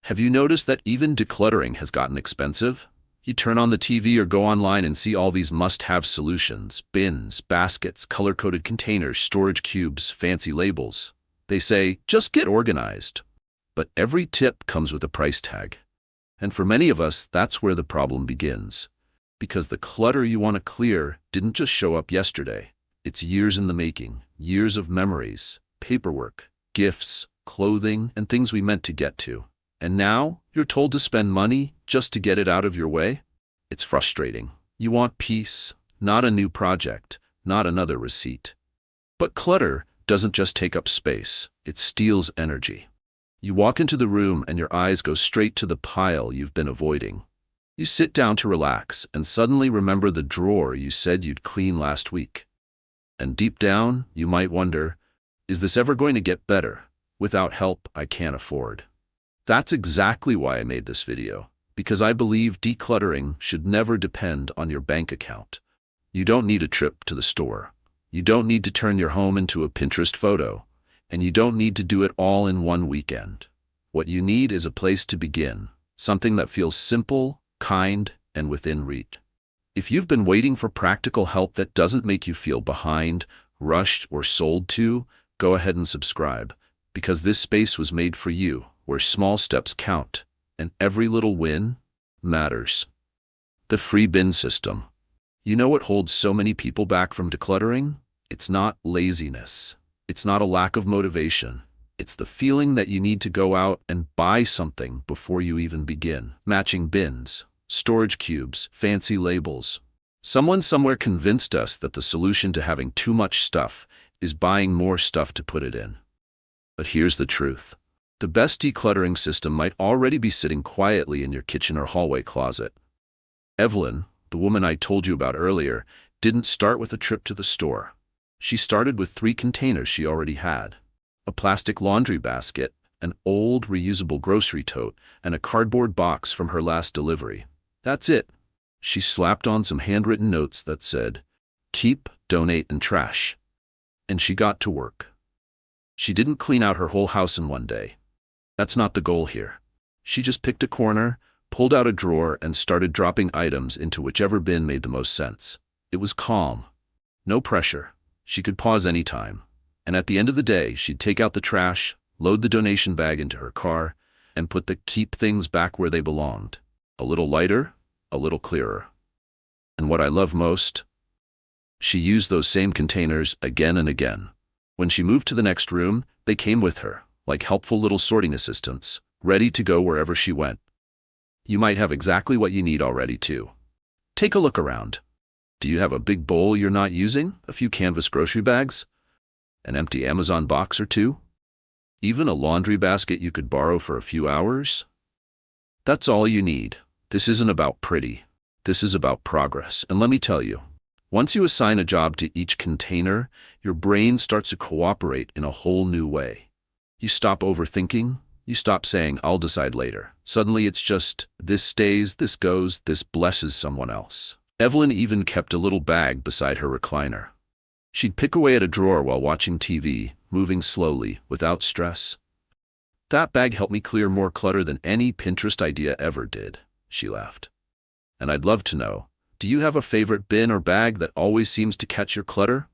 Have you noticed that even decluttering has gotten expensive? You turn on the TV or go online and see all these must-have solutions: bins, baskets, color-coded containers, storage cubes, fancy labels. They say, just get organized. But every tip comes with a price tag. And for many of us, that's where the problem begins. Because the clutter you want to clear didn't just show up yesterday. It's years in the making, years of memories, paperwork, gifts, clothing, and things we meant to get to. And now, you're told to spend money just to get it out of your way? It's frustrating. You want peace, not a new project, not another receipt. But clutter doesn't just take up space, it steals energy. You walk into the room and your eyes go straight to the pile you've been avoiding. You sit down to relax and suddenly remember the drawer you said you'd clean last week. And deep down, you might wonder, is this ever going to get better? Without help, I can't afford. That's exactly why I made this video, because I believe decluttering should never depend on your bank account. You don't need a trip to the store. You don't need to turn your home into a Pinterest photo. And you don't need to do it all in one weekend. What you need is a place to begin, something that feels simple, kind, and within reach. If you've been waiting for practical help that doesn't make you feel behind, rushed, or sold to, go ahead and subscribe, because this space was made for you, where small steps count, and every little win matters. The free bin system. You know what holds so many people back from decluttering? It's not laziness. It's not a lack of motivation. It's the feeling that you need to go out and buy something before you even begin. Matching bins, storage cubes, fancy labels. Someone somewhere convinced us that the solution to having too much stuff is buying more stuff to put it in. But here's the truth. The best decluttering system might already be sitting quietly in your kitchen or hallway closet. Evelyn, the woman I told you about earlier, didn't start with a trip to the store. She started with 3 containers she already had: a plastic laundry basket, an old reusable grocery tote, and a cardboard box from her last delivery. That's it. She slapped on some handwritten notes that said, "Keep, donate, and trash." And she got to work. She didn't clean out her whole house in one day. That's not the goal here. She just picked a corner, pulled out a drawer, and started dropping items into whichever bin made the most sense. It was calm. No pressure. She could pause any time. And at the end of the day, she'd take out the trash, load the donation bag into her car, and put the keep things back where they belonged. A little lighter, a little clearer. And what I love most? She used those same containers again and again. When she moved to the next room, they came with her, like helpful little sorting assistants, ready to go wherever she went. You might have exactly what you need already, too. Take a look around. Do you have a big bowl you're not using? A few canvas grocery bags? An empty Amazon box or two? Even a laundry basket you could borrow for a few hours? That's all you need. This isn't about pretty. This is about progress. And let me tell you, once you assign a job to each container, your brain starts to cooperate in a whole new way. You stop overthinking. You stop saying, "I'll decide later." Suddenly it's just, this stays, this goes, this blesses someone else. Evelyn even kept a little bag beside her recliner. She'd pick away at a drawer while watching TV, moving slowly, without stress. "That bag helped me clear more clutter than any Pinterest idea ever did," she laughed. And I'd love to know, do you have a favorite bin or bag that always seems to catch your clutter?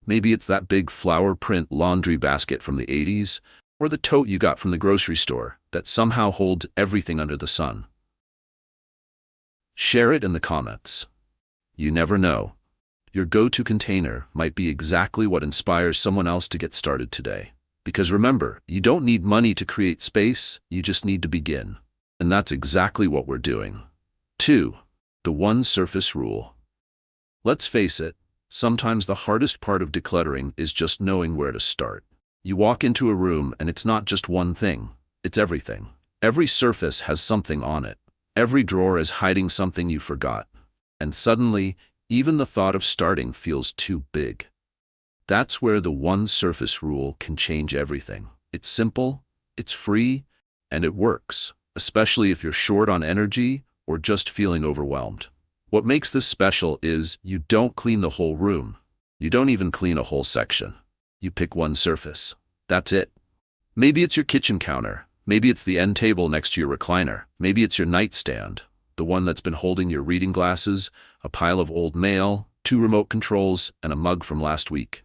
Maybe it's that big flower print laundry basket from the 80s, or the tote you got from the grocery store that somehow holds everything under the sun. Share it in the comments. You never know. Your go-to container might be exactly what inspires someone else to get started today. Because remember, you don't need money to create space, you just need to begin. And that's exactly what we're doing. 2. The one surface rule. Let's face it, sometimes the hardest part of decluttering is just knowing where to start. You walk into a room and it's not just one thing, it's everything. Every surface has something on it. Every drawer is hiding something you forgot. And suddenly, even the thought of starting feels too big. That's where the one surface rule can change everything. It's simple, it's free, and it works, especially if you're short on energy or just feeling overwhelmed. What makes this special is you don't clean the whole room. You don't even clean a whole section. You pick one surface. That's it. Maybe it's your kitchen counter. Maybe it's the end table next to your recliner. Maybe it's your nightstand, the one that's been holding your reading glasses, a pile of old mail, 2 remote controls, and a mug from last week.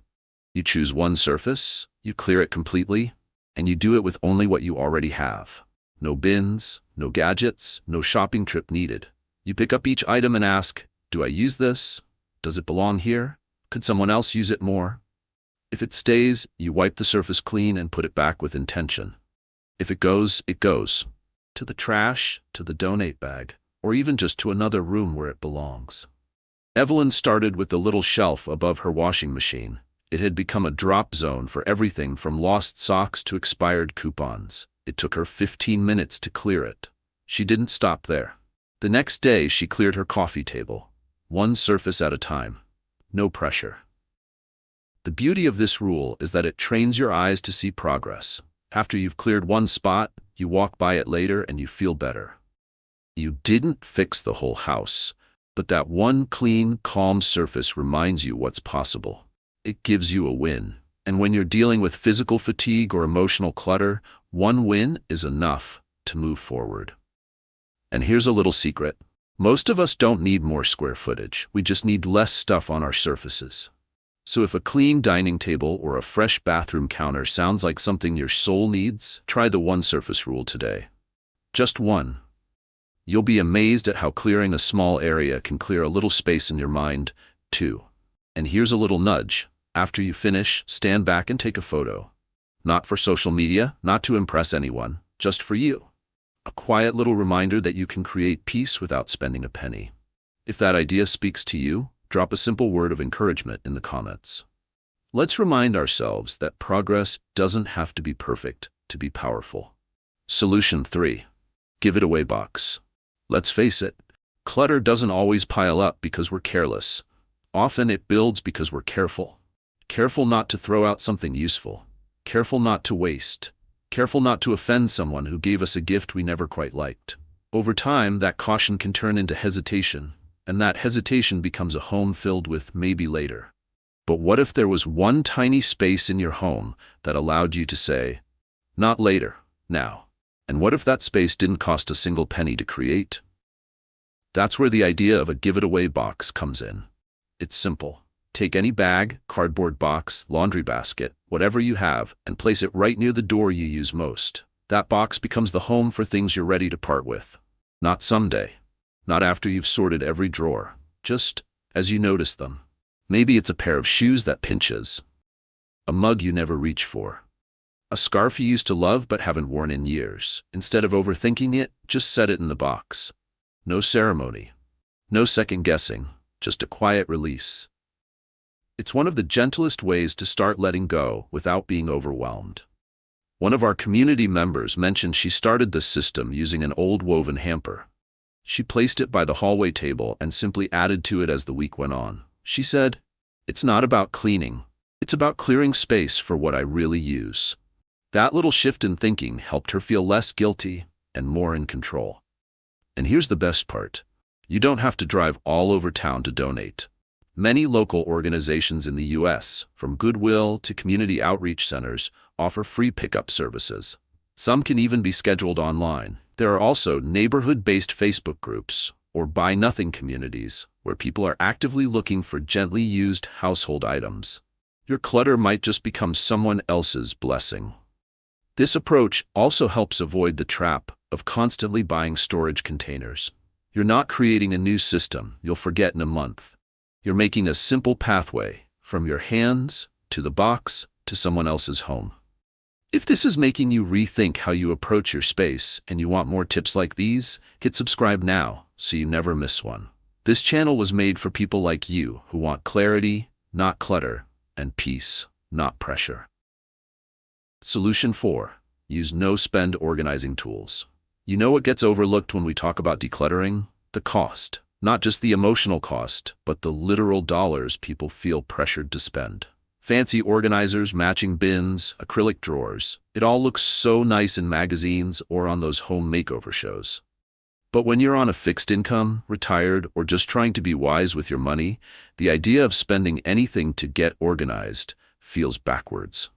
You choose one surface, you clear it completely, and you do it with only what you already have. No bins, no gadgets, no shopping trip needed. You pick up each item and ask, do I use this? Does it belong here? Could someone else use it more? If it stays, you wipe the surface clean and put it back with intention. If it goes, it goes. To the trash, to the donate bag, or even just to another room where it belongs. Evelyn started with the little shelf above her washing machine. It had become a drop zone for everything from lost socks to expired coupons. It took her 15 minutes to clear it. She didn't stop there. The next day, she cleared her coffee table, one surface at a time. No pressure. The beauty of this rule is that it trains your eyes to see progress. After you've cleared one spot, you walk by it later and you feel better. You didn't fix the whole house, but that one clean, calm surface reminds you what's possible. It gives you a win. And when you're dealing with physical fatigue or emotional clutter, one win is enough to move forward. And here's a little secret. Most of us don't need more square footage. We just need less stuff on our surfaces. So if a clean dining table or a fresh bathroom counter sounds like something your soul needs, try the one surface rule today. Just one. You'll be amazed at how clearing a small area can clear a little space in your mind, too. And here's a little nudge. After you finish, stand back and take a photo. Not for social media, not to impress anyone, just for you. A quiet little reminder that you can create peace without spending a penny. If that idea speaks to you, drop a simple word of encouragement in the comments. Let's remind ourselves that progress doesn't have to be perfect to be powerful. Solution 3. Give it away box. Let's face it, clutter doesn't always pile up because we're careless. Often it builds because we're careful. Careful not to throw out something useful. Careful not to waste. Careful not to offend someone who gave us a gift we never quite liked. Over time, that caution can turn into hesitation, and that hesitation becomes a home filled with maybe later. But what if there was one tiny space in your home that allowed you to say, not later, now? And what if that space didn't cost a single penny to create? That's where the idea of a give-it-away box comes in. It's simple. Take any bag, cardboard box, laundry basket, whatever you have, and place it right near the door you use most. That box becomes the home for things you're ready to part with. Not someday. Not after you've sorted every drawer. Just as you notice them. Maybe it's a pair of shoes that pinches. A mug you never reach for. A scarf you used to love but haven't worn in years. Instead of overthinking it, just set it in the box. No ceremony. No second guessing. Just a quiet release. It's one of the gentlest ways to start letting go without being overwhelmed. One of our community members mentioned she started this system using an old woven hamper. She placed it by the hallway table and simply added to it as the week went on. She said, "It's not about cleaning. It's about clearing space for what I really use." That little shift in thinking helped her feel less guilty and more in control. And here's the best part. You don't have to drive all over town to donate. Many local organizations in the U.S., from Goodwill to community outreach centers, offer free pickup services. Some can even be scheduled online. There are also neighborhood-based Facebook groups or Buy Nothing communities where people are actively looking for gently used household items. Your clutter might just become someone else's blessing. This approach also helps avoid the trap of constantly buying storage containers. You're not creating a new system you'll forget in a month. You're making a simple pathway from your hands to the box to someone else's home. If this is making you rethink how you approach your space and you want more tips like these, hit subscribe now so you never miss one. This channel was made for people like you who want clarity, not clutter, and peace, not pressure. Solution 4. Use no-spend organizing tools. You know what gets overlooked when we talk about decluttering? The cost. Not just the emotional cost, but the literal dollars people feel pressured to spend. Fancy organizers, matching bins, acrylic drawers. It all looks so nice in magazines or on those home makeover shows. But when you're on a fixed income, retired, or just trying to be wise with your money, the idea of spending anything to get organized feels backwards.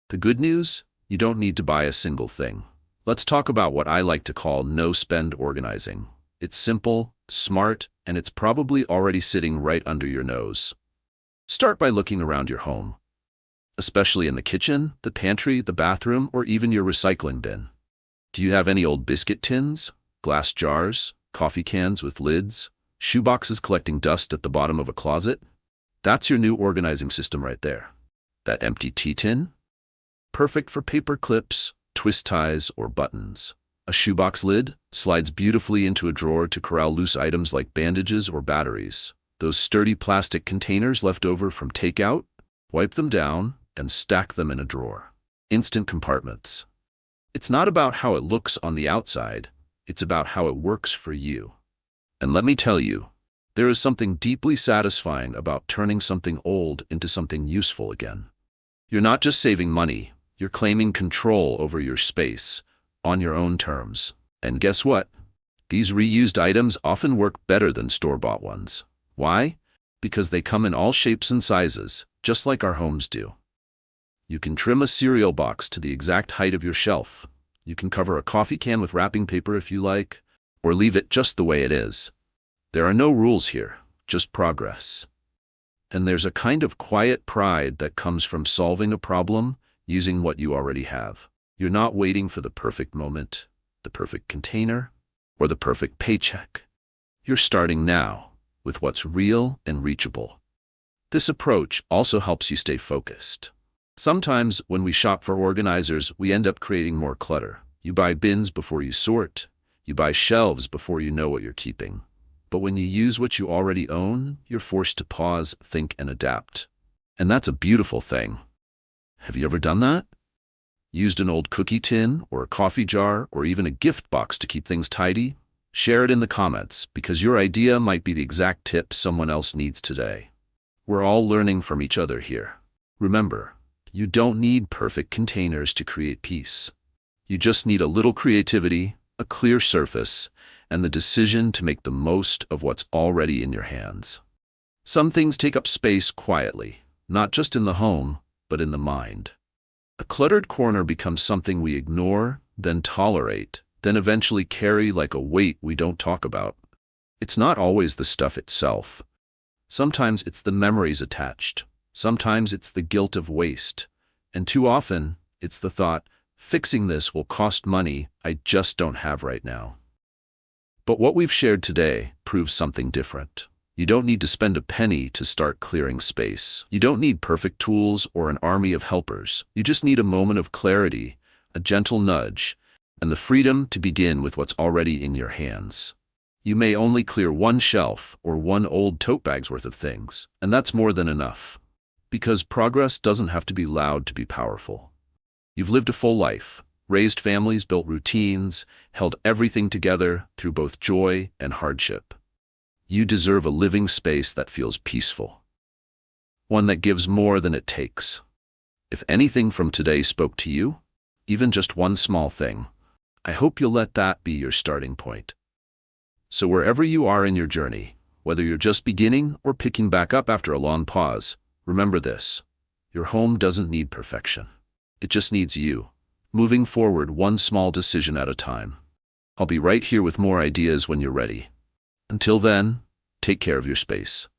The good news? You don't need to buy a single thing. Let's talk about what I like to call no-spend organizing. It's simple, smart, and it's probably already sitting right under your nose. Start by looking around your home, especially in the kitchen, the pantry, the bathroom, or even your recycling bin. Do you have any old biscuit tins, glass jars, coffee cans with lids, shoeboxes collecting dust at the bottom of a closet? That's your new organizing system right there. That empty tea tin? Perfect for paper clips, twist ties, or buttons. A shoebox lid slides beautifully into a drawer to corral loose items like bandages or batteries. Those sturdy plastic containers left over from takeout? Wipe them down and stack them in a drawer. Instant compartments. It's not about how it looks on the outside, it's about how it works for you. And let me tell you, there is something deeply satisfying about turning something old into something useful again. You're not just saving money, you're claiming control over your space, on your own terms. And guess what? These reused items often work better than store-bought ones. Why? Because they come in all shapes and sizes, just like our homes do. You can trim a cereal box to the exact height of your shelf. You can cover a coffee can with wrapping paper if you like, or leave it just the way it is. There are no rules here, just progress. And there's a kind of quiet pride that comes from solving a problem using what you already have. You're not waiting for the perfect moment, the perfect container, or the perfect paycheck. You're starting now with what's real and reachable. This approach also helps you stay focused. Sometimes when we shop for organizers, we end up creating more clutter. You buy bins before you sort. You buy shelves before you know what you're keeping. But when you use what you already own, you're forced to pause, think, and adapt. And that's a beautiful thing. Have you ever done that? Used an old cookie tin, or a coffee jar, or even a gift box to keep things tidy? Share it in the comments, because your idea might be the exact tip someone else needs today. We're all learning from each other here. Remember, you don't need perfect containers to create peace. You just need a little creativity, a clear surface, and the decision to make the most of what's already in your hands. Some things take up space quietly, not just in the home, but in the mind. A cluttered corner becomes something we ignore, then tolerate, then eventually carry like a weight we don't talk about. It's not always the stuff itself. Sometimes it's the memories attached. Sometimes it's the guilt of waste. And too often, it's the thought, fixing this will cost money I just don't have right now. But what we've shared today proves something different. You don't need to spend a penny to start clearing space. You don't need perfect tools or an army of helpers. You just need a moment of clarity, a gentle nudge, and the freedom to begin with what's already in your hands. You may only clear one shelf or one old tote bag's worth of things, and that's more than enough. Because progress doesn't have to be loud to be powerful. You've lived a full life, raised families, built routines, held everything together through both joy and hardship. You deserve a living space that feels peaceful. One that gives more than it takes. If anything from today spoke to you, even just one small thing, I hope you'll let that be your starting point. So wherever you are in your journey, whether you're just beginning or picking back up after a long pause, remember this: your home doesn't need perfection. It just needs you, moving forward one small decision at a time. I'll be right here with more ideas when you're ready. Until then, take care of your space.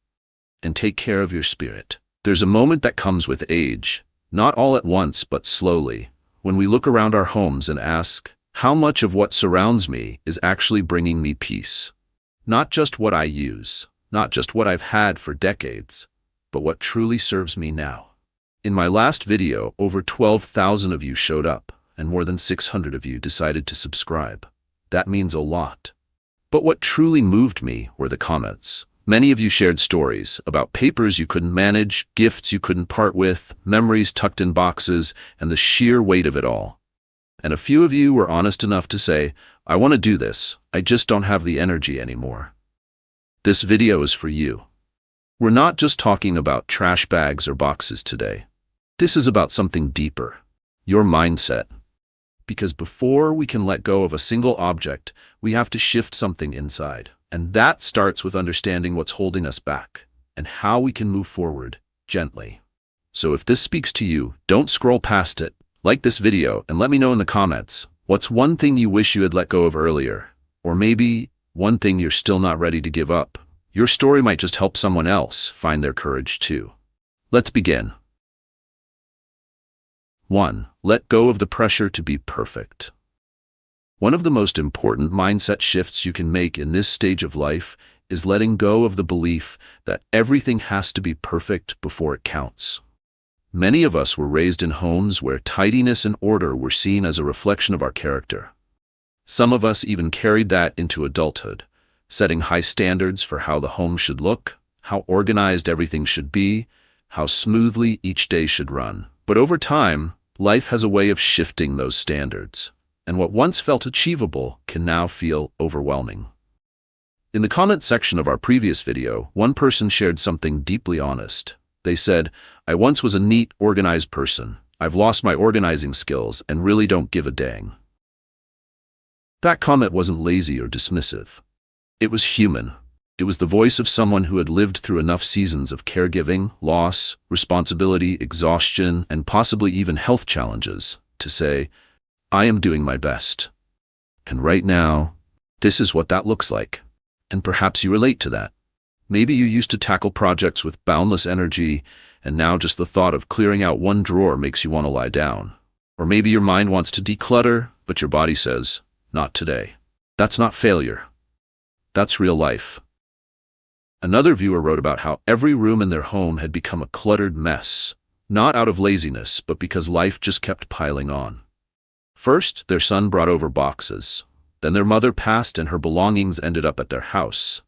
And take care of your spirit. There's a moment that comes with age, not all at once but slowly, when we look around our homes and ask, how much of what surrounds me is actually bringing me peace? Not just what I use, not just what I've had for decades, but what truly serves me now. In my last video, over 12,000 of you showed up, and more than 600 of you decided to subscribe. That means a lot. But what truly moved me were the comments. Many of you shared stories about papers you couldn't manage, gifts you couldn't part with, memories tucked in boxes, and the sheer weight of it all. And a few of you were honest enough to say, I want to do this, I just don't have the energy anymore. This video is for you. We're not just talking about trash bags or boxes today. This is about something deeper, your mindset. Because before we can let go of a single object, we have to shift something inside. And that starts with understanding what's holding us back and how we can move forward gently. So if this speaks to you, don't scroll past it. Like this video and let me know in the comments, What's one thing you wish you had let go of earlier? Or maybe one thing you're still not ready to give up? Your story might just help someone else find their courage too. Let's begin. 1. Let go of the pressure to be perfect. One of the most important mindset shifts you can make in this stage of life is letting go of the belief that everything has to be perfect before it counts. Many of us were raised in homes where tidiness and order were seen as a reflection of our character. Some of us even carried that into adulthood, setting high standards for how the home should look, how organized everything should be, how smoothly each day should run. But over time, life has a way of shifting those standards, and what once felt achievable can now feel overwhelming. In the comment section of our previous video, one person shared something deeply honest. They said, "I once was a neat, organized person. I've lost my organizing skills and really don't give a dang." That comment wasn't lazy or dismissive. It was human. It was the voice of someone who had lived through enough seasons of caregiving, loss, responsibility, exhaustion, and possibly even health challenges to say, "I am doing my best. And right now, this is what that looks like." And perhaps you relate to that. Maybe you used to tackle projects with boundless energy, and now just the thought of clearing out one drawer makes you want to lie down. Or maybe your mind wants to declutter, but your body says, "Not today." That's not failure. That's real life. Another viewer wrote about how every room in their home had become a cluttered mess, not out of laziness, but because life just kept piling on. First, their son brought over boxes. Then their mother passed and her belongings ended up at their house.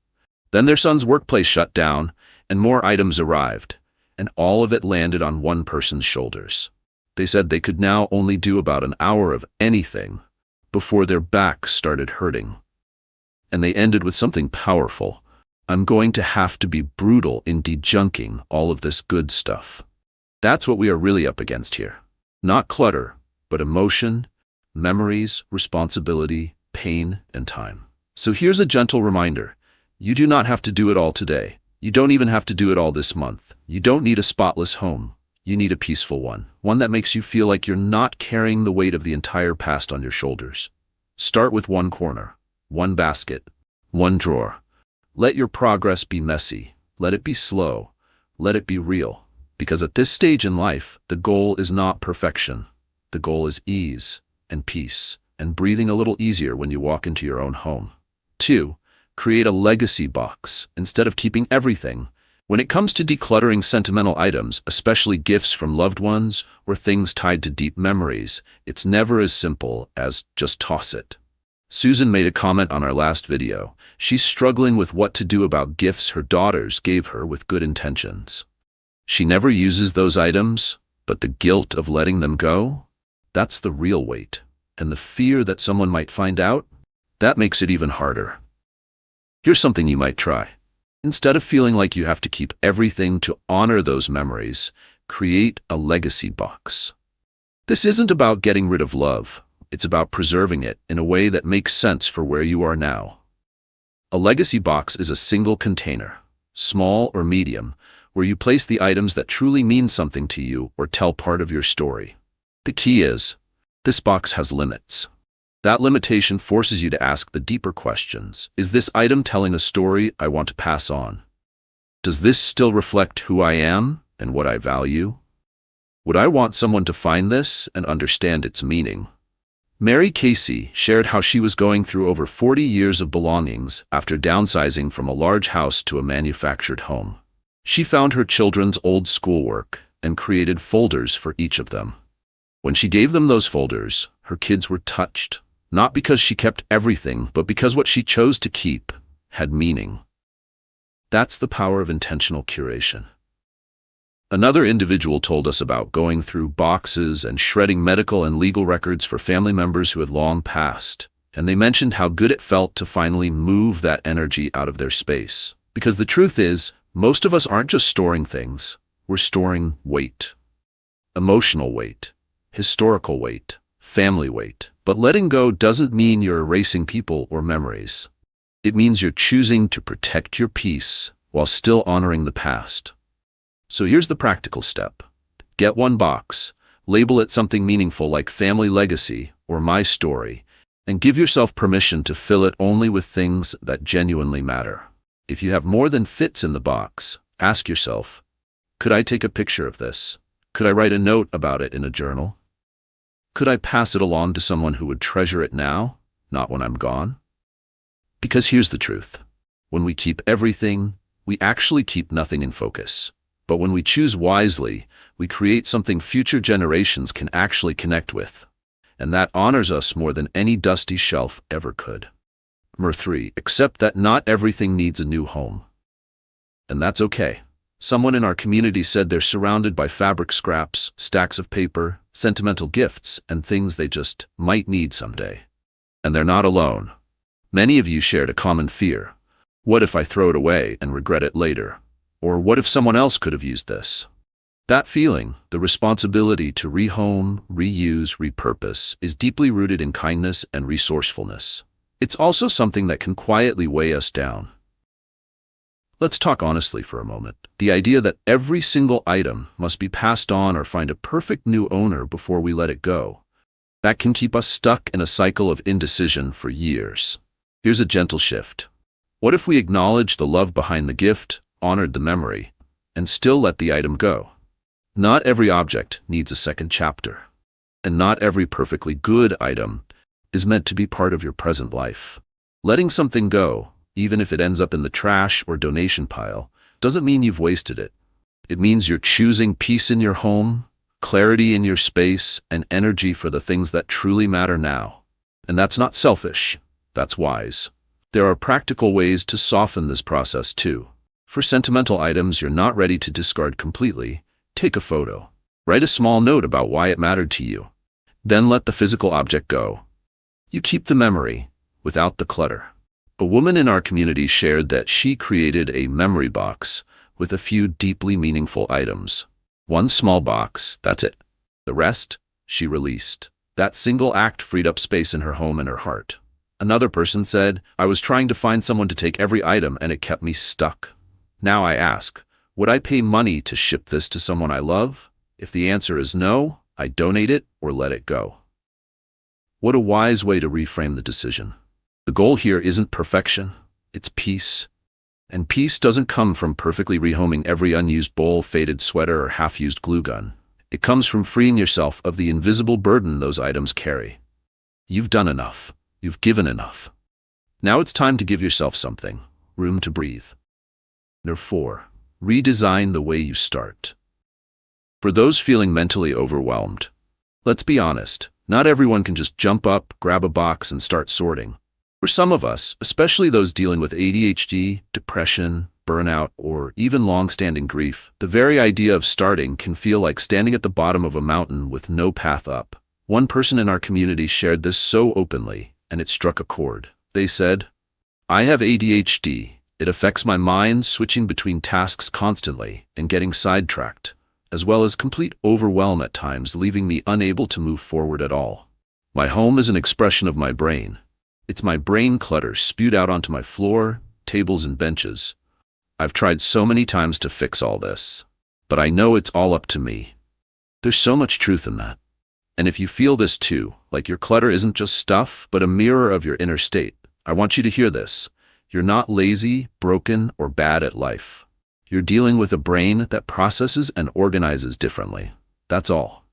Then their son's workplace shut down, and more items arrived, and all of it landed on one person's shoulders. They said they could now only do about an hour of anything before their back started hurting. And they ended with something powerful. "I'm going to have to be brutal in dejunking all of this good stuff." That's what we are really up against here. Not clutter, but emotion, memories, responsibility, pain, and time. So here's a gentle reminder. You do not have to do it all today. You don't even have to do it all this month. You don't need a spotless home. You need a peaceful one. One that makes you feel like you're not carrying the weight of the entire past on your shoulders. Start with one corner, one basket, one drawer. Let your progress be messy. Let it be slow. Let it be real. Because at this stage in life, the goal is not perfection. The goal is ease and peace and breathing a little easier when you walk into your own home. 2. Create a legacy box instead of keeping everything. When it comes to decluttering sentimental items, especially gifts from loved ones or things tied to deep memories, it's never as simple as just toss it. Susan made a comment on our last video. She's struggling with what to do about gifts her daughters gave her with good intentions. She never uses those items, but the guilt of letting them go? That's the real weight. And the fear that someone might find out? That makes it even harder. Here's something you might try. Instead of feeling like you have to keep everything to honor those memories, create a legacy box. This isn't about getting rid of love. It's about preserving it in a way that makes sense for where you are now. A legacy box is a single container, small or medium, where you place the items that truly mean something to you or tell part of your story. The key is, this box has limits. That limitation forces you to ask the deeper questions. Is this item telling a story I want to pass on? Does this still reflect who I am and what I value? Would I want someone to find this and understand its meaning? Mary Casey shared how she was going through over 40 years of belongings after downsizing from a large house to a manufactured home. She found her children's old schoolwork and created folders for each of them. When she gave them those folders, her kids were touched. Not because she kept everything, but because what she chose to keep had meaning. That's the power of intentional curation. Another individual told us about going through boxes and shredding medical and legal records for family members who had long passed, and they mentioned how good it felt to finally move that energy out of their space. Because the truth is, most of us aren't just storing things, we're storing weight. Emotional weight, historical weight, family weight. But letting go doesn't mean you're erasing people or memories. It means you're choosing to protect your peace while still honoring the past. So here's the practical step. Get one box, label it something meaningful like family legacy or my story, and give yourself permission to fill it only with things that genuinely matter. If you have more than fits in the box, ask yourself, could I take a picture of this? Could I write a note about it in a journal? Could I pass it along to someone who would treasure it now, not when I'm gone? Because here's the truth. When we keep everything, we actually keep nothing in focus. But when we choose wisely, we create something future generations can actually connect with. And that honors us more than any dusty shelf ever could. Number 3, accept that not everything needs a new home. And that's okay. Someone in our community said they're surrounded by fabric scraps, stacks of paper, sentimental gifts, and things they just might need someday. And they're not alone. Many of you shared a common fear. What if I throw it away and regret it later? Or what if someone else could have used this? That feeling, the responsibility to rehome, reuse, repurpose, is deeply rooted in kindness and resourcefulness. It's also something that can quietly weigh us down. Let's talk honestly for a moment. The idea that every single item must be passed on or find a perfect new owner before we let it go, that can keep us stuck in a cycle of indecision for years. Here's a gentle shift. What if we acknowledge the love behind the gift, honored the memory, and still let the item go? Not every object needs a second chapter, and not every perfectly good item is meant to be part of your present life. Letting something go, even if it ends up in the trash or donation pile, doesn't mean you've wasted it. It means you're choosing peace in your home, clarity in your space, and energy for the things that truly matter now. And that's not selfish, that's wise. There are practical ways to soften this process too. For sentimental items you're not ready to discard completely, take a photo. Write a small note about why it mattered to you. Then let the physical object go. You keep the memory, without the clutter. A woman in our community shared that she created a memory box with a few deeply meaningful items. One small box, that's it. The rest, she released. That single act freed up space in her home and her heart. Another person said, I was trying to find someone to take every item and it kept me stuck. Now I ask, would I pay money to ship this to someone I love? If the answer is no, I donate it or let it go. What a wise way to reframe the decision. The goal here isn't perfection, it's peace. And peace doesn't come from perfectly rehoming every unused bowl, faded sweater, or half-used glue gun. It comes from freeing yourself of the invisible burden those items carry. You've done enough. You've given enough. Now it's time to give yourself something, room to breathe. Number 4, redesign the way you start. For those feeling mentally overwhelmed, let's be honest, not everyone can just jump up, grab a box, and start sorting. For some of us, especially those dealing with ADHD, depression, burnout, or even long-standing grief, the very idea of starting can feel like standing at the bottom of a mountain with no path up. One person in our community shared this so openly, and it struck a chord. They said, I have ADHD. It affects my mind, switching between tasks constantly and getting sidetracked, as well as complete overwhelm at times, leaving me unable to move forward at all. My home is an expression of my brain. It's my brain clutter spewed out onto my floor, tables, and benches. I've tried so many times to fix all this, but I know it's all up to me. There's so much truth in that. And if you feel this too, like your clutter isn't just stuff, but a mirror of your inner state, I want you to hear this. You're not lazy, broken, or bad at life. You're dealing with a brain that processes and organizes differently. That's all.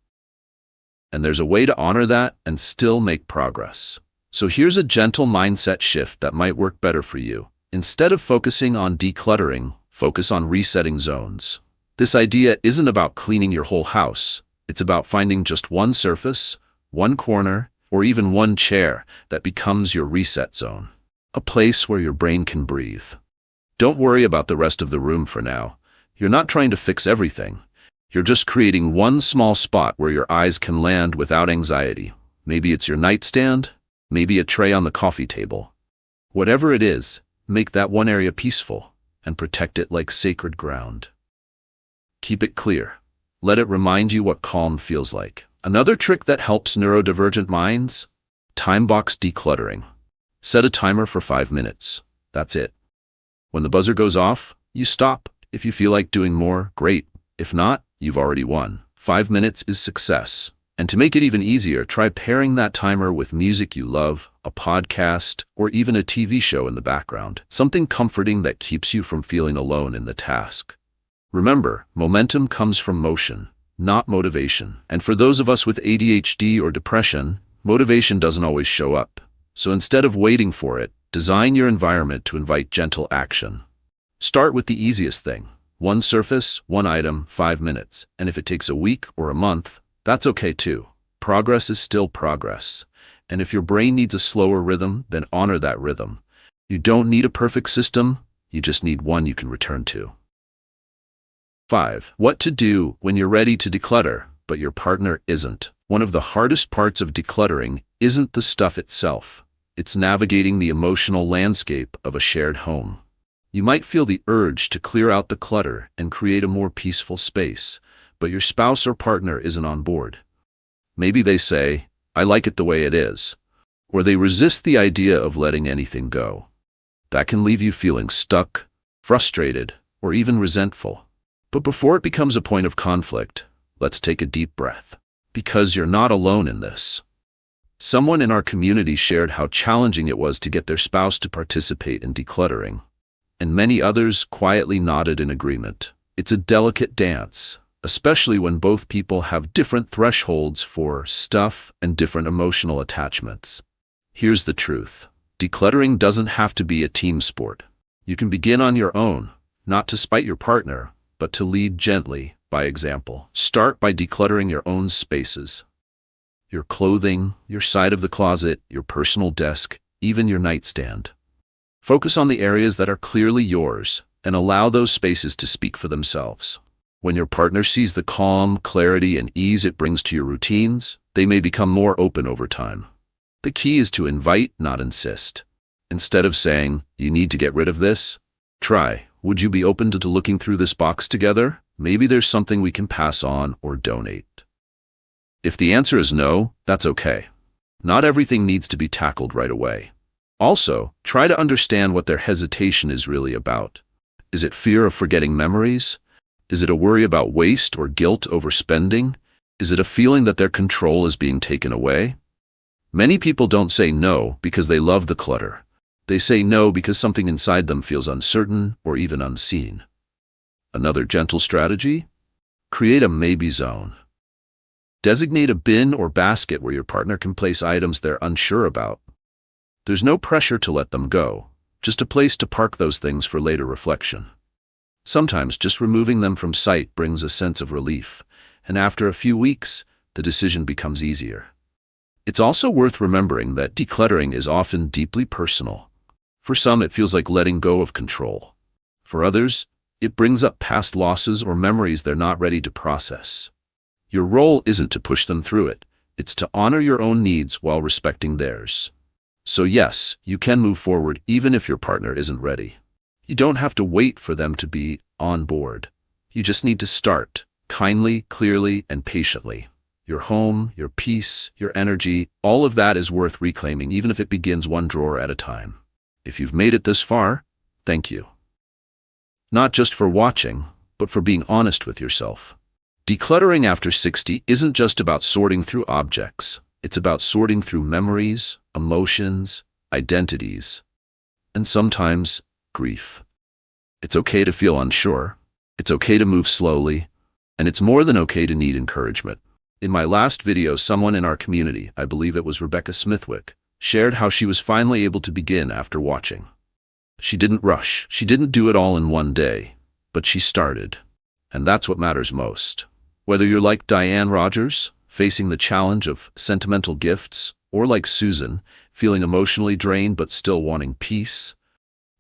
And there's a way to honor that and still make progress. So here's a gentle mindset shift that might work better for you. Instead of focusing on decluttering, focus on resetting zones. This idea isn't about cleaning your whole house. It's about finding just one surface, one corner, or even one chair that becomes your reset zone. A place where your brain can breathe. Don't worry about the rest of the room for now. You're not trying to fix everything. You're just creating one small spot where your eyes can land without anxiety. Maybe it's your nightstand, maybe a tray on the coffee table. Whatever it is, make that one area peaceful and protect it like sacred ground. Keep it clear. Let it remind you what calm feels like. Another trick that helps neurodivergent minds? Time box decluttering. Set a timer for 5 minutes. That's it. When the buzzer goes off, you stop. If you feel like doing more, great. If not, you've already won. 5 minutes is success. And to make it even easier, try pairing that timer with music you love, a podcast, or even a TV show in the background. Something comforting that keeps you from feeling alone in the task. Remember, momentum comes from motion, not motivation. And for those of us with ADHD or depression, motivation doesn't always show up. So instead of waiting for it, design your environment to invite gentle action. Start with the easiest thing. One surface, one item, 5 minutes. And if it takes a week or a month, that's okay too. Progress is still progress. And if your brain needs a slower rhythm, then honor that rhythm. You don't need a perfect system, you just need one you can return to. 5. What to do when you're ready to declutter, but your partner isn't. One of the hardest parts of decluttering isn't the stuff itself. It's navigating the emotional landscape of a shared home. You might feel the urge to clear out the clutter and create a more peaceful space, but your spouse or partner isn't on board. Maybe they say, "I like it the way it is," or they resist the idea of letting anything go. That can leave you feeling stuck, frustrated, or even resentful. But before it becomes a point of conflict, let's take a deep breath. Because you're not alone in this. Someone in our community shared how challenging it was to get their spouse to participate in decluttering, and many others quietly nodded in agreement. It's a delicate dance, especially when both people have different thresholds for stuff and different emotional attachments. Here's the truth. Decluttering doesn't have to be a team sport. You can begin on your own, not to spite your partner, but to lead gently by example. Start by decluttering your own spaces. Your clothing, your side of the closet, your personal desk, even your nightstand. Focus on the areas that are clearly yours and allow those spaces to speak for themselves. When your partner sees the calm, clarity, and ease it brings to your routines, they may become more open over time. The key is to invite, not insist. Instead of saying, "You need to get rid of this," try, "Would you be open to looking through this box together? Maybe there's something we can pass on or donate." If the answer is no, that's okay. Not everything needs to be tackled right away. Also, try to understand what their hesitation is really about. Is it fear of forgetting memories? Is it a worry about waste or guilt over spending? Is it a feeling that their control is being taken away? Many people don't say no because they love the clutter. They say no because something inside them feels uncertain or even unseen. Another gentle strategy? Create a maybe zone. Designate a bin or basket where your partner can place items they're unsure about. There's no pressure to let them go, just a place to park those things for later reflection. Sometimes just removing them from sight brings a sense of relief, and after a few weeks, the decision becomes easier. It's also worth remembering that decluttering is often deeply personal. For some, it feels like letting go of control. For others, it brings up past losses or memories they're not ready to process. Your role isn't to push them through it, it's to honor your own needs while respecting theirs. So yes, you can move forward even if your partner isn't ready. You don't have to wait for them to be on board. You just need to start, kindly, clearly, and patiently. Your home, your peace, your energy, all of that is worth reclaiming even if it begins one drawer at a time. If you've made it this far, thank you. Not just for watching, but for being honest with yourself. Decluttering after 60 isn't just about sorting through objects. It's about sorting through memories, emotions, identities, and sometimes grief. It's okay to feel unsure. It's okay to move slowly. And it's more than okay to need encouragement. In my last video, someone in our community, I believe it was Rebecca Smithwick, shared how she was finally able to begin after watching. She didn't rush. She didn't do it all in one day, but she started. And that's what matters most. Whether you're like Diane Rogers, facing the challenge of sentimental gifts, or like Susan, feeling emotionally drained but still wanting peace,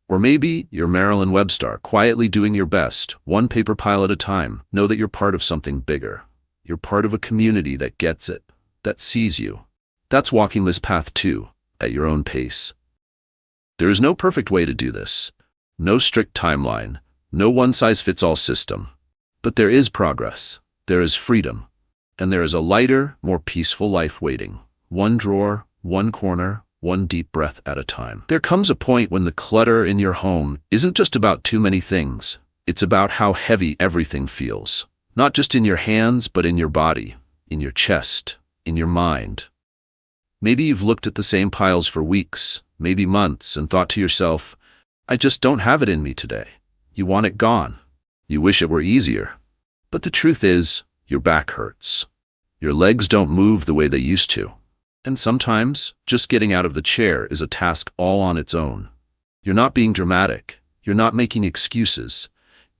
or maybe you're Marilyn Webster, quietly doing your best, one paper pile at a time, know that you're part of something bigger. You're part of a community that gets it, that sees you. That's walking this path too, at your own pace. There is no perfect way to do this. No strict timeline, no one-size-fits-all system. But there is progress, there is freedom, and there is a lighter, more peaceful life waiting. One drawer, one corner, one deep breath at a time. There comes a point when the clutter in your home isn't just about too many things. It's about how heavy everything feels. Not just in your hands, but in your body, in your chest, in your mind. Maybe you've looked at the same piles for weeks, maybe months, and thought to yourself, I just don't have it in me today. You want it gone. You wish it were easier. But the truth is, your back hurts. Your legs don't move the way they used to. And sometimes, just getting out of the chair is a task all on its own. You're not being dramatic. You're not making excuses.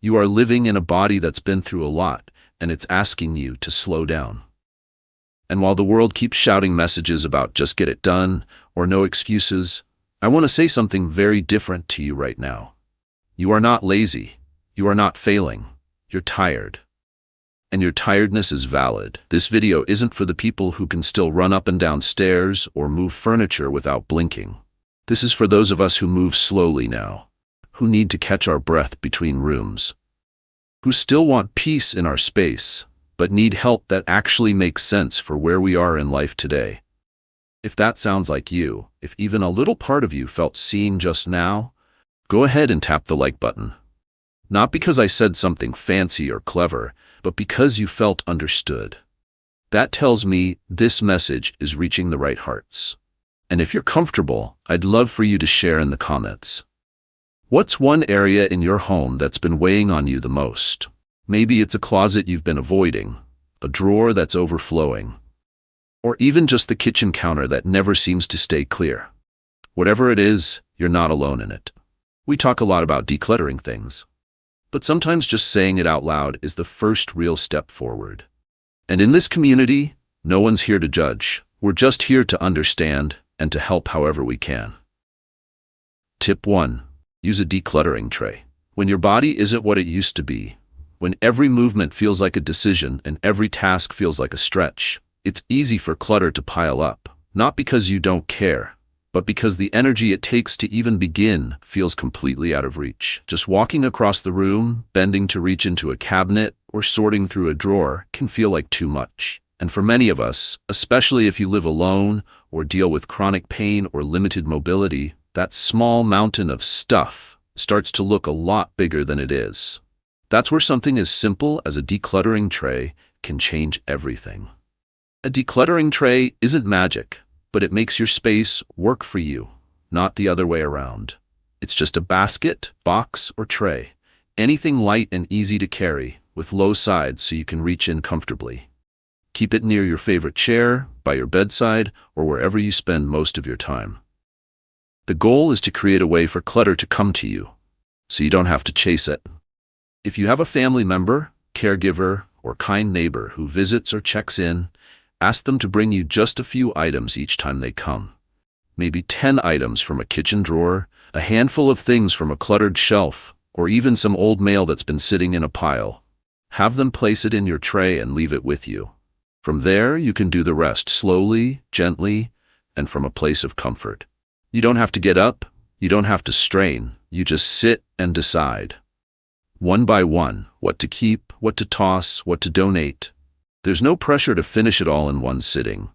You are living in a body that's been through a lot, and it's asking you to slow down. And while the world keeps shouting messages about just get it done or no excuses, I want to say something very different to you right now. You are not lazy. You are not failing. You're tired. And your tiredness is valid. This video isn't for the people who can still run up and down stairs or move furniture without blinking. This is for those of us who move slowly now, who need to catch our breath between rooms, who still want peace in our space, but need help that actually makes sense for where we are in life today. If that sounds like you, if even a little part of you felt seen just now, go ahead and tap the like button. Not because I said something fancy or clever, but because you felt understood. That tells me this message is reaching the right hearts. And if you're comfortable, I'd love for you to share in the comments. What's one area in your home that's been weighing on you the most? Maybe it's a closet you've been avoiding, a drawer that's overflowing, or even just the kitchen counter that never seems to stay clear. Whatever it is, you're not alone in it. We talk a lot about decluttering things, but sometimes just saying it out loud is the first real step forward. And in this community, no one's here to judge. We're just here to understand and to help however we can. Tip 1. Use a decluttering tray. When your body isn't what it used to be, when every movement feels like a decision and every task feels like a stretch, it's easy for clutter to pile up, not because you don't care, but because the energy it takes to even begin feels completely out of reach. Just walking across the room, bending to reach into a cabinet, or sorting through a drawer can feel like too much. And for many of us, especially if you live alone or deal with chronic pain or limited mobility, that small mountain of stuff starts to look a lot bigger than it is. That's where something as simple as a decluttering tray can change everything. A decluttering tray isn't magic, but it makes your space work for you, not the other way around. It's just a basket, box, or tray. Anything light and easy to carry, with low sides so you can reach in comfortably. Keep it near your favorite chair, by your bedside, or wherever you spend most of your time. The goal is to create a way for clutter to come to you, so you don't have to chase it. If you have a family member, caregiver, or kind neighbor who visits or checks in, ask them to bring you just a few items each time they come. Maybe 10 items from a kitchen drawer, a handful of things from a cluttered shelf, or even some old mail that's been sitting in a pile. Have them place it in your tray and leave it with you. From there, you can do the rest slowly, gently, and from a place of comfort. You don't have to get up, you don't have to strain, you just sit and decide. One by one, what to keep, what to toss, what to donate. There's no pressure to finish it all in one sitting.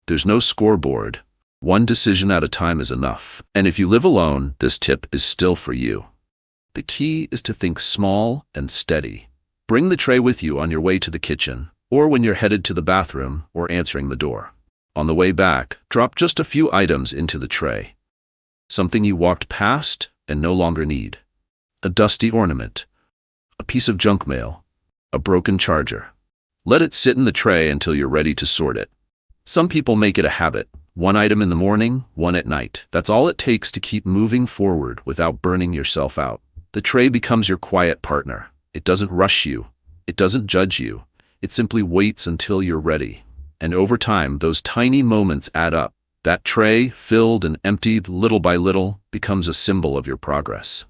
There's no scoreboard. One decision at a time is enough. And if you live alone, this tip is still for you. The key is to think small and steady. Bring the tray with you on your way to the kitchen, or when you're headed to the bathroom or answering the door. On the way back, drop just a few items into the tray. Something you walked past and no longer need. A dusty ornament, a piece of junk mail, a broken charger. Let it sit in the tray until you're ready to sort it. Some people make it a habit. One item in the morning, one at night. That's all it takes to keep moving forward without burning yourself out. The tray becomes your quiet partner. It doesn't rush you. It doesn't judge you. It simply waits until you're ready. And over time, those tiny moments add up. That tray, filled and emptied little by little, becomes a symbol of your progress.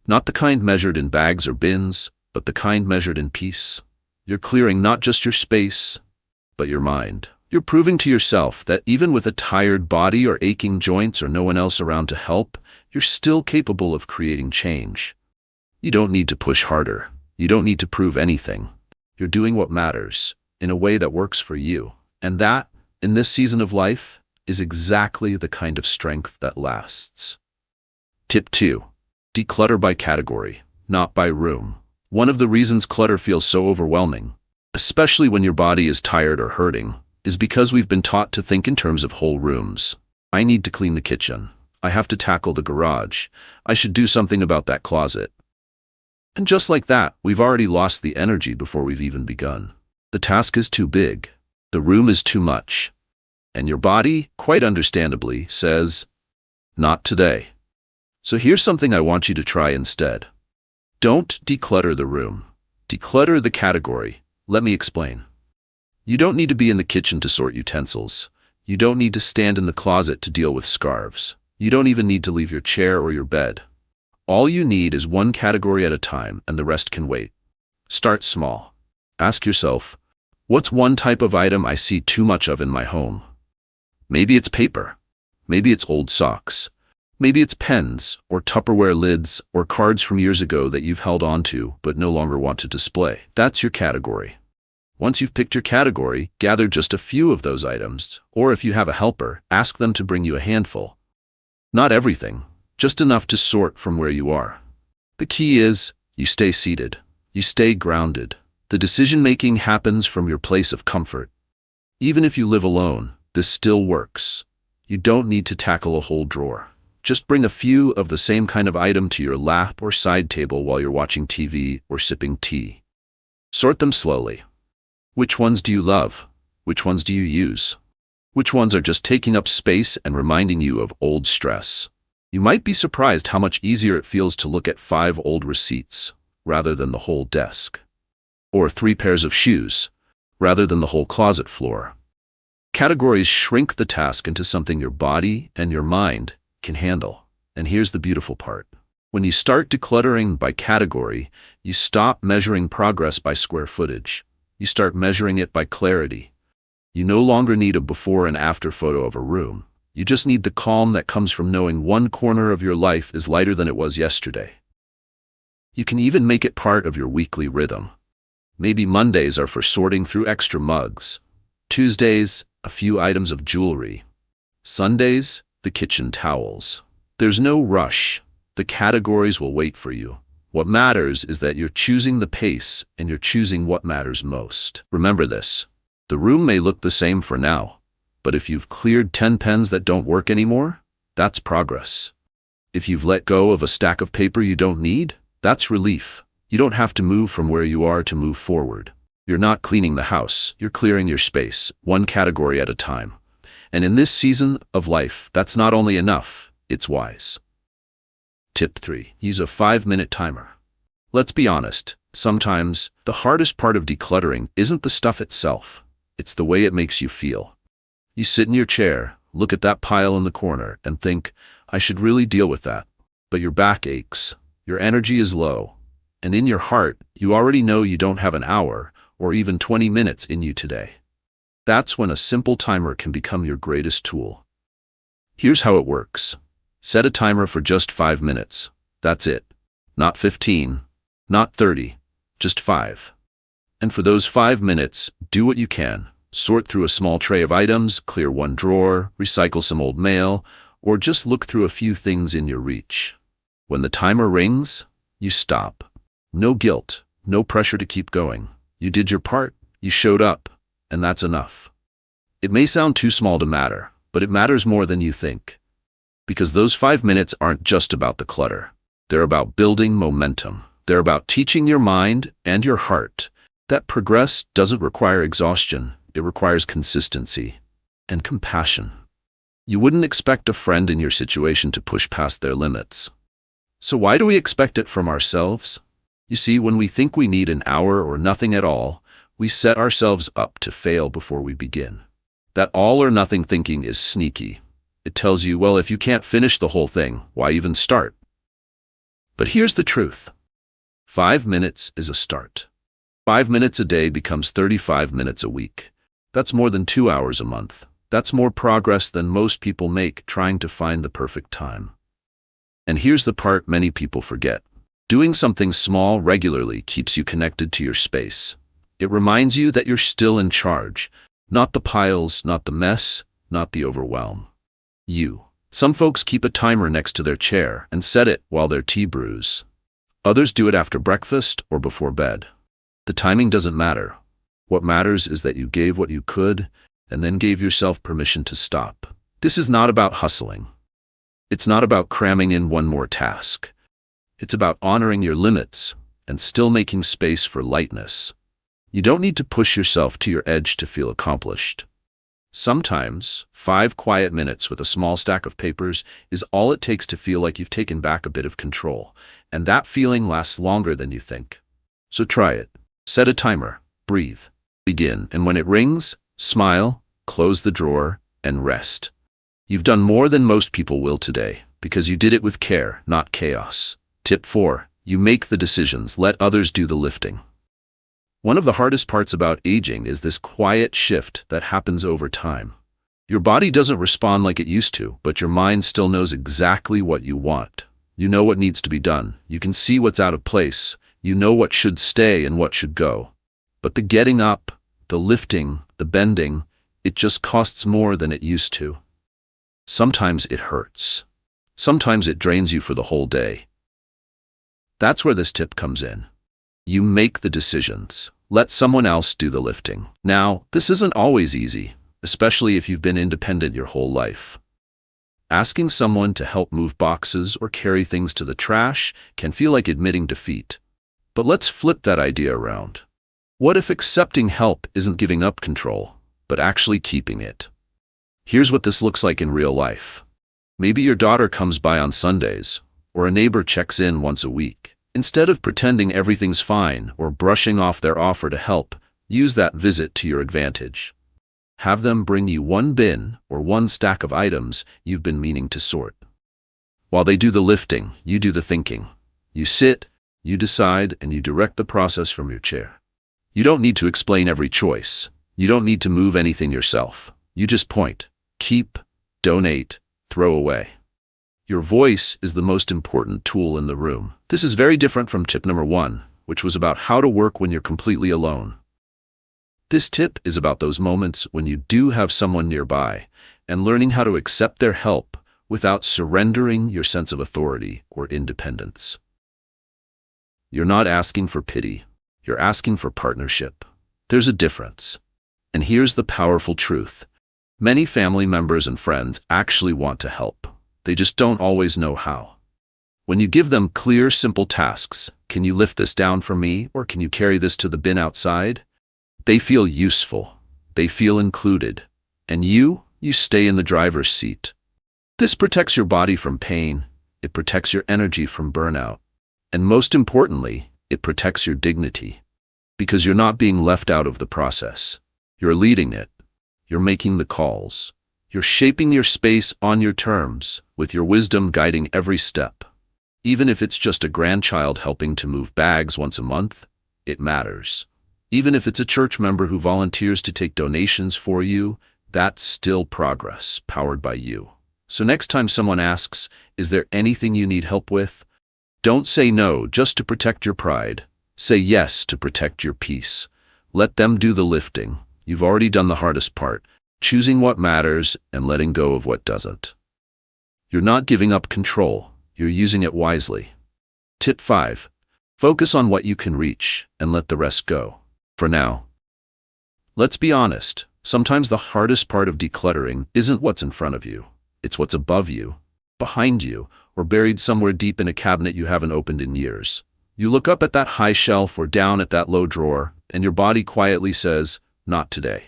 Not the kind measured in bags or bins, but the kind measured in peace. You're clearing not just your space, but your mind. You're proving to yourself that even with a tired body or aching joints or no one else around to help, you're still capable of creating change. You don't need to push harder. You don't need to prove anything. You're doing what matters, in a way that works for you. And that, in this season of life, is exactly the kind of strength that lasts. Tip 2. Declutter by category, not by room. One of the reasons clutter feels so overwhelming, especially when your body is tired or hurting, is because we've been taught to think in terms of whole rooms. I need to clean the kitchen. I have to tackle the garage. I should do something about that closet. And just like that, we've already lost the energy before we've even begun. The task is too big. The room is too much. And your body, quite understandably, says, not today. So here's something I want you to try instead. Don't declutter the room. Declutter the category. Let me explain. You don't need to be in the kitchen to sort utensils. You don't need to stand in the closet to deal with scarves. You don't even need to leave your chair or your bed. All you need is one category at a time, and the rest can wait. Start small. Ask yourself, what's one type of item I see too much of in my home? Maybe it's paper. Maybe it's old socks. Maybe it's pens, or Tupperware lids, or cards from years ago that you've held on to but no longer want to display. That's your category. Once you've picked your category, gather just a few of those items, or if you have a helper, ask them to bring you a handful. Not everything, just enough to sort from where you are. The key is, you stay seated. You stay grounded. The decision-making happens from your place of comfort. Even if you live alone, this still works. You don't need to tackle a whole drawer. Just bring a few of the same kind of item to your lap or side table while you're watching TV or sipping tea. Sort them slowly. Which ones do you love? Which ones do you use? Which ones are just taking up space and reminding you of old stress? You might be surprised how much easier it feels to look at 5 old receipts rather than the whole desk. Or 3 pairs of shoes rather than the whole closet floor. Categories shrink the task into something your body and your mind can handle. And here's the beautiful part. When you start decluttering by category, you stop measuring progress by square footage. You start measuring it by clarity. You no longer need a before and after photo of a room. You just need the calm that comes from knowing one corner of your life is lighter than it was yesterday. You can even make it part of your weekly rhythm. Maybe Mondays are for sorting through extra mugs. Tuesdays, a few items of jewelry. Sundays, the kitchen towels. There's no rush. The categories will wait for you. What matters is that you're choosing the pace and you're choosing what matters most. Remember this. The room may look the same for now, but if you've cleared 10 pens that don't work anymore, that's progress. If you've let go of a stack of paper you don't need, that's relief. You don't have to move from where you are to move forward. You're not cleaning the house, you're clearing your space, one category at a time. And in this season of life, that's not only enough, it's wise. Tip 3. Use a 5-minute timer. Let's be honest, sometimes the hardest part of decluttering isn't the stuff itself, it's the way it makes you feel. You sit in your chair, look at that pile in the corner, and think, I should really deal with that. But your back aches, your energy is low, and in your heart, you already know you don't have an hour or even 20 minutes in you today. That's when a simple timer can become your greatest tool. Here's how it works. Set a timer for just 5 minutes. That's it. Not 15, not 30, just 5. And for those 5 minutes, do what you can. Sort through a small tray of items, clear one drawer, recycle some old mail, or just look through a few things in your reach. When the timer rings, you stop. No guilt, no pressure to keep going. You did your part, you showed up, and that's enough. It may sound too small to matter, but it matters more than you think. Because those 5 minutes aren't just about the clutter. They're about building momentum. They're about teaching your mind and your heart that progress doesn't require exhaustion. It requires consistency and compassion. You wouldn't expect a friend in your situation to push past their limits. So why do we expect it from ourselves? You see, when we think we need an hour or nothing at all, we set ourselves up to fail before we begin. That all or nothing thinking is sneaky. It tells you, well, if you can't finish the whole thing, why even start? But here's the truth. 5 minutes is a start. 5 minutes a day becomes 35 minutes a week. That's more than 2 hours a month. That's more progress than most people make trying to find the perfect time. And here's the part many people forget. Doing something small regularly keeps you connected to your space. It reminds you that you're still in charge. Not the piles, not the mess, not the overwhelm. You. Some folks keep a timer next to their chair and set it while their tea brews. Others do it after breakfast or before bed. The timing doesn't matter. What matters is that you gave what you could and then gave yourself permission to stop. This is not about hustling. It's not about cramming in one more task. It's about honoring your limits and still making space for lightness. You don't need to push yourself to your edge to feel accomplished. Sometimes, 5 quiet minutes with a small stack of papers is all it takes to feel like you've taken back a bit of control, and that feeling lasts longer than you think. So try it. Set a timer, breathe, begin, and when it rings, smile, close the drawer, and rest. You've done more than most people will today, because you did it with care, not chaos. Tip 4. You make the decisions, let others do the lifting. One of the hardest parts about aging is this quiet shift that happens over time. Your body doesn't respond like it used to, but your mind still knows exactly what you want. You know what needs to be done. You can see what's out of place. You know what should stay and what should go. But the getting up, the lifting, the bending, it just costs more than it used to. Sometimes it hurts. Sometimes it drains you for the whole day. That's where this tip comes in. You make the decisions. Let someone else do the lifting. Now, this isn't always easy, especially if you've been independent your whole life. Asking someone to help move boxes or carry things to the trash can feel like admitting defeat. But let's flip that idea around. What if accepting help isn't giving up control, but actually keeping it? Here's what this looks like in real life. Maybe your daughter comes by on Sundays, or a neighbor checks in once a week. Instead of pretending everything's fine or brushing off their offer to help, use that visit to your advantage. Have them bring you one bin or one stack of items you've been meaning to sort. While they do the lifting, you do the thinking. You sit, you decide, and you direct the process from your chair. You don't need to explain every choice. You don't need to move anything yourself. You just point, keep, donate, throw away. Your voice is the most important tool in the room. This is very different from tip number 1, which was about how to work when you're completely alone. This tip is about those moments when you do have someone nearby and learning how to accept their help without surrendering your sense of authority or independence. You're not asking for pity. You're asking for partnership. There's a difference. And here's the powerful truth. Many family members and friends actually want to help. They just don't always know how. When you give them clear, simple tasks, can you lift this down for me, or can you carry this to the bin outside? They feel useful. They feel included. And you stay in the driver's seat. This protects your body from pain. It protects your energy from burnout. And most importantly, it protects your dignity. Because you're not being left out of the process. You're leading it. You're making the calls. You're shaping your space on your terms, with your wisdom guiding every step. Even if it's just a grandchild helping to move bags once a month, it matters. Even if it's a church member who volunteers to take donations for you, that's still progress, powered by you. So next time someone asks, is there anything you need help with? Don't say no just to protect your pride. Say yes to protect your peace. Let them do the lifting. You've already done the hardest part. Choosing what matters and letting go of what doesn't. You're not giving up control, you're using it wisely. Tip 5. Focus on what you can reach and let the rest go. For now. Let's be honest, sometimes the hardest part of decluttering isn't what's in front of you. It's what's above you, behind you, or buried somewhere deep in a cabinet you haven't opened in years. You look up at that high shelf or down at that low drawer, and your body quietly says, not today.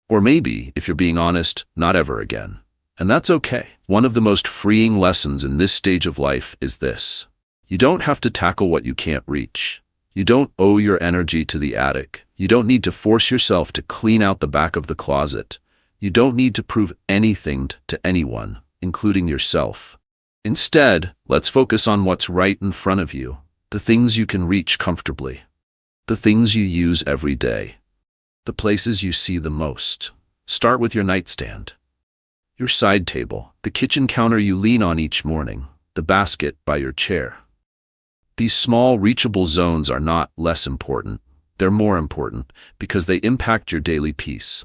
Or maybe, if you're being honest, not ever again. And that's okay. One of the most freeing lessons in this stage of life is this. You don't have to tackle what you can't reach. You don't owe your energy to the attic. You don't need to force yourself to clean out the back of the closet. You don't need to prove anything to anyone, including yourself. Instead, let's focus on what's right in front of you, the things you can reach comfortably, the things you use every day. The places you see the most. Start with your nightstand, your side table, the kitchen counter you lean on each morning, the basket by your chair. These small, reachable zones are not less important. They're more important because they impact your daily peace.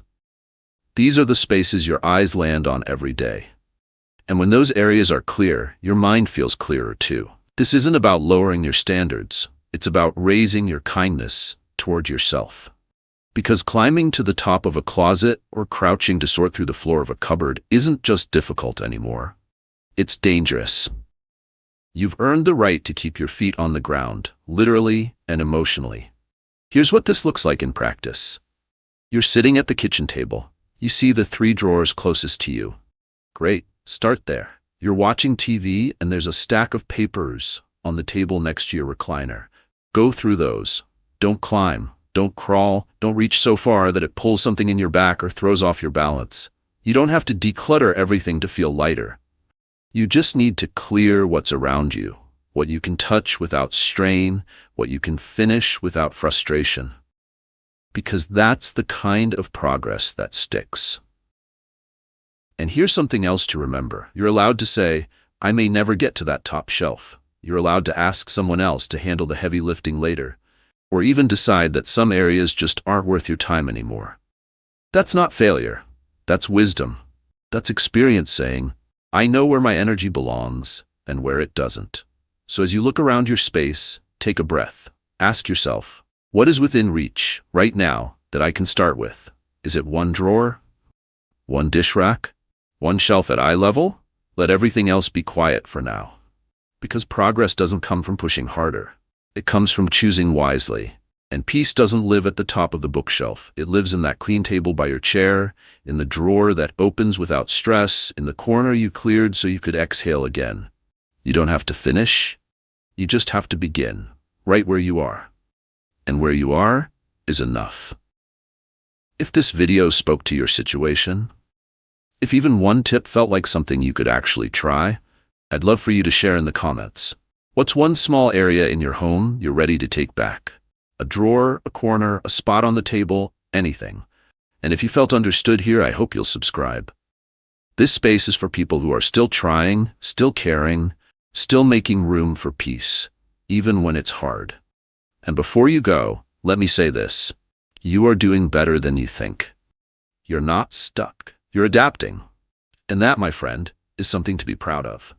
These are the spaces your eyes land on every day. And when those areas are clear, your mind feels clearer too. This isn't about lowering your standards. It's about raising your kindness toward yourself. Because climbing to the top of a closet or crouching to sort through the floor of a cupboard isn't just difficult anymore. It's dangerous. You've earned the right to keep your feet on the ground, literally and emotionally. Here's what this looks like in practice. You're sitting at the kitchen table. You see the 3 drawers closest to you. Great, start there. You're watching TV and there's a stack of papers on the table next to your recliner. Go through those. Don't climb. Don't crawl, don't reach so far that it pulls something in your back or throws off your balance. You don't have to declutter everything to feel lighter. You just need to clear what's around you, what you can touch without strain, what you can finish without frustration. Because that's the kind of progress that sticks. And here's something else to remember. You're allowed to say, I may never get to that top shelf. You're allowed to ask someone else to handle the heavy lifting later. Or even decide that some areas just aren't worth your time anymore. That's not failure. That's wisdom. That's experience saying, I know where my energy belongs and where it doesn't. So as you look around your space, take a breath. Ask yourself, what is within reach right now that I can start with? Is it 1 drawer? 1 dish rack? 1 shelf at eye level? Let everything else be quiet for now. Because progress doesn't come from pushing harder. It comes from choosing wisely. And peace doesn't live at the top of the bookshelf. It lives in that clean table by your chair, in the drawer that opens without stress, in the corner you cleared so you could exhale again. You don't have to finish. You just have to begin, right where you are. And where you are is enough. If this video spoke to your situation, if even 1 tip felt like something you could actually try, I'd love for you to share in the comments. What's 1 small area in your home you're ready to take back? A drawer, a corner, a spot on the table, anything. And if you felt understood here, I hope you'll subscribe. This space is for people who are still trying, still caring, still making room for peace, even when it's hard. And before you go, let me say this. You are doing better than you think. You're not stuck. You're adapting. And that, my friend, is something to be proud of.